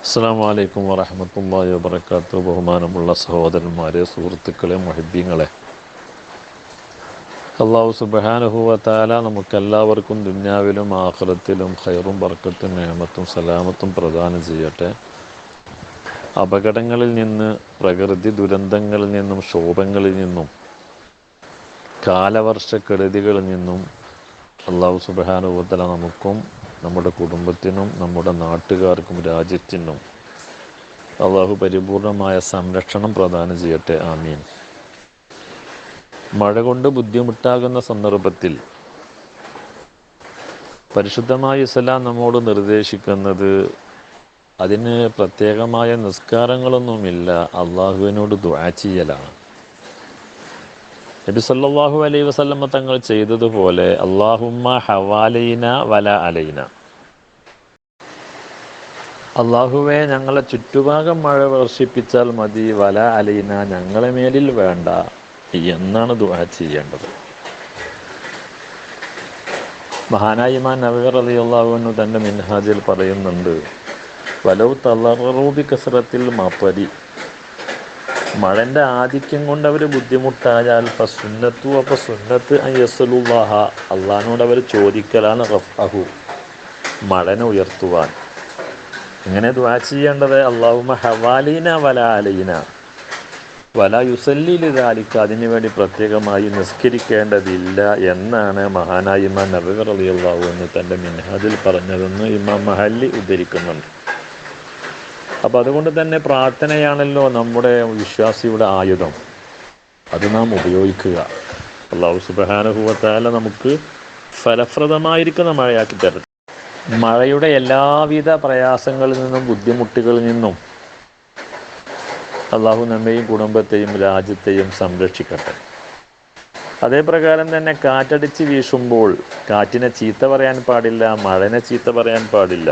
അസ്സലാമു അലൈക്കും വറഹ്മത്തുള്ളാഹി വബറകാതുഹു. ബഹുമാനമുള്ള സഹോദരന്മാരെ, സുഹൃത്തുക്കളെ, മുഹിബ്ബീങ്ങളെ, അല്ലാഹു സുബ്ഹാനഹു വ തആല നമുക്കെല്ലാവർക്കും ദുനിയാവിലും ആഖിറത്തിലും ഖൈറും ബർക്കത്തും നിഅമത്തും സലാമത്തും പ്രദാനം ചെയ്യട്ടെ. അപകടങ്ങളിൽ നിന്ന്, പ്രകൃതി ദുരന്തങ്ങളിൽ നിന്നും, ക്ഷോഭങ്ങളിൽ നിന്നും, കാലവർഷക്കെടുതികളിൽ നിന്നും അല്ലാഹു സുബ്ഹാനഹു വ തആല നമുക്കും നമ്മുടെ കുടുംബത്തിനും നമ്മുടെ നാട്ടുകാർക്കും രാജ്യത്തിനും അള്ളാഹു പരിപൂർണമായ സംരക്ഷണം പ്രദാനം ചെയ്യട്ടെ. ആമീൻ. മഴ കൊണ്ട് ബുദ്ധിമുട്ടാകുന്ന സന്ദർഭത്തിൽ പരിശുദ്ധമായ ഇസ്ലാം നമ്മോട് നിർദ്ദേശിക്കുന്നത് അതിന് പ്രത്യേകമായ നിസ്കാരങ്ങളൊന്നുമില്ല, അള്ളാഹുവിനോട് ദുആ ചെയ്യലാണ്. നബി സല്ലല്ലാഹു അലൈഹി വസല്ലമ തങ്ങൾ ചെയ്തതുപോലെ അല്ലാഹുമ്മ ഹവാലൈന വല അലൈന, അള്ളാഹുവെ ഞങ്ങളെ ചുറ്റുഭാഗം മഴ വർഷിപ്പിച്ചാൽ മതി, വല അലൈന ഞങ്ങളെ മേലിൽ വേണ്ട എന്നാണ് ദുആ ചെയ്യേണ്ടത്. മഹാനായ ഇമാം നവവി റളിയല്ലാഹു അൻഹു തൻ്റെ മിൻഹാജിൽ പറയുന്നുണ്ട്, വലൗ തളറൂ ബി കസ്റത്തിൽ മത്വരി, മഴൻ്റെ ആധിക്യം കൊണ്ട് അവർ ബുദ്ധിമുട്ടായാൽ ഫസുന്നത്തു, അപ്പോൾ സുന്നത്ത് അൻ യസ്അലുല്ലാഹ, അള്ളാഹിനോട് അവർ ചോദിക്കലാണ് റഫ്അഹു, മഴനെ ഉയർത്തുവാൻ. ഇങ്ങനെ ദുആ ചെയ്യേണ്ടത് അല്ലാഹുമ്മ ഹവാലീന വല അലൈന വല യുസല്ലി ലിദാലിക, അതിനു വേണ്ടി പ്രത്യേകമായി നിസ്കരിക്കേണ്ടതില്ല എന്നാണ് മഹാനായ ഇമാം നവവി റളിയല്ലാഹു അൻഹു തൻ്റെ മിൻഹാജിൽ പറഞ്ഞതെന്ന് ഇമാം മഹല്ലി ഉദ്ധരിക്കുന്നുണ്ട്. അപ്പോൾ അതുകൊണ്ട് തന്നെ പ്രാർത്ഥനയാണല്ലോ നമ്മുടെ വിശ്വാസിയുടെ ആയുധം, അത് നാം ഉപയോഗിക്കുക. അല്ലാഹു സുബ്ഹാനഹു വ തആല നമുക്ക് ഫലപ്രദമായിരിക്കുന്ന മഴയാക്കി തരട്ടെ. മഴയുടെ എല്ലാവിധ പ്രയാസങ്ങളിൽ നിന്നും ബുദ്ധിമുട്ടുകളിൽ നിന്നും അള്ളാഹു നമ്മെയും കുടുംബത്തെയും രാജ്യത്തെയും സംരക്ഷിക്കട്ടെ. അതേപ്രകാരം തന്നെ കാറ്റടിച്ച് വീശുമ്പോൾ കാറ്റിനെ ചീത്ത പറയാൻ പാടില്ല, മഴനെ ചീത്ത പറയാൻ പാടില്ല.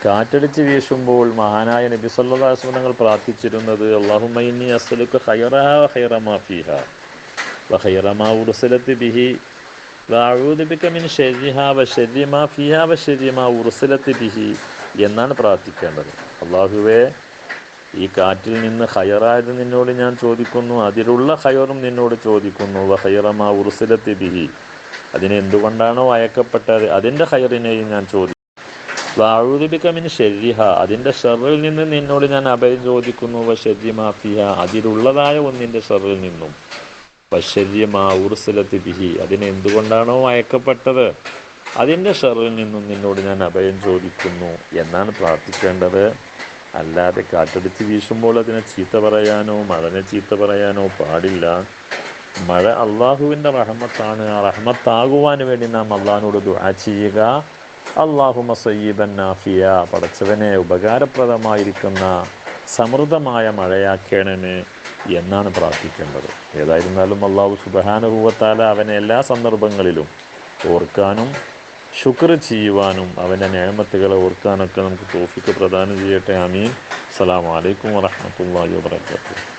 കാറ്റടിച്ച് വീശുമ്പോൾ മഹാനായ നബി സല്ലല്ലാഹു അലൈഹി വസല്ലം തങ്ങൾ പ്രാർത്ഥിച്ചിരുന്നത് അല്ലാഹുമ്മ ഇന്നി അസ്അലുക ഖൈറഹാ വ ഖൈറ മാ ഫീഹാ വ ഖൈറ മാ ഉർസിലത് ബിഹി വഅഊദു ബിക മിൻ ശർരിഹാ വ ശർരി മാ ഫീഹാ വ ശർരി മാ ഉർസിലത് ബിഹി എന്നാണ് പ്രാർത്ഥിക്കേണ്ടത്. അല്ലാഹുവേ, ഈ കാറ്റിൽ നിന്ന് ഖൈറായത് നിന്നോട് ഞാൻ ചോദിക്കുന്നു, അതിലുള്ള ഖൈറും നിന്നോട് ചോദിക്കുന്നു. വ ഖൈറ മാ ഉർസിലത് ബിഹി, അതിനെ എന്തുകൊണ്ടാണോ അയക്കപ്പെട്ടത് അതിൻ്റെ ഖൈറിനെയും ഞാൻ ചോദിക്കുന്നു. വഅഊദു ബിക മിൻ ശർരിഹ, അതിൻ്റെ ഷർറിൽ നിന്ന് നിന്നോട് ഞാൻ അഭയം ചോദിക്കുന്നു. വ ശർരി മാ ഫീഹാ, അതിലുള്ളതായ ഒന്നിൻ്റെ ഷർറിൽ നിന്നും. വ ശർരി മാ ഉർസിലത് ബിഹി, അതിനെ എന്തുകൊണ്ടാണോ അയക്കപ്പെട്ടത് അതിൻ്റെ ഷർറിൽ നിന്നും നിന്നോട് ഞാൻ അഭയം ചോദിക്കുന്നു എന്നാണ് പ്രാർത്ഥിക്കേണ്ടത്. അല്ലാതെ കാറ്റടിച്ച് വീശുമ്പോൾ അതിനെ ചീത്ത പറയാനോ മഴനെ ചീത്ത പറയാനോ പാടില്ല. മഴ അള്ളാഹുവിൻ്റെ റഹ്മത്താണ്. ആ റഹ്മത്താകുവാൻ വേണ്ടി നാം അള്ളാഹിനോട് ദുആ ചെയ്യുക. അല്ലാഹുമ്മ സയ്യിബൻ നാഫിയ, പടച്ചവനെ ഉപകാരപ്രദമായിരിക്കുന്ന സമൃദ്ധമായ മഴയാക്കണമേ എന്നാണ് പ്രാർത്ഥിക്കേണ്ടത്. ഏതായിരുന്നാലും അല്ലാഹു സുബ്ഹാനഹു വ തആല അവനെ എല്ലാ സന്ദർഭങ്ങളിലും ഓർക്കാനും ശുക്ർ ചെയ്യുവാനും അവൻ്റെ നിഅമത്തുകളെ ഓർക്കാനൊക്കെ നമുക്ക് തൗഫീഖ് പ്രദാനം ചെയ്യട്ടെ. ആമീൻ. അസ്സലാമു അലൈക്കും വറഹ്മത്തുള്ളാഹി വബറകാതുഹു.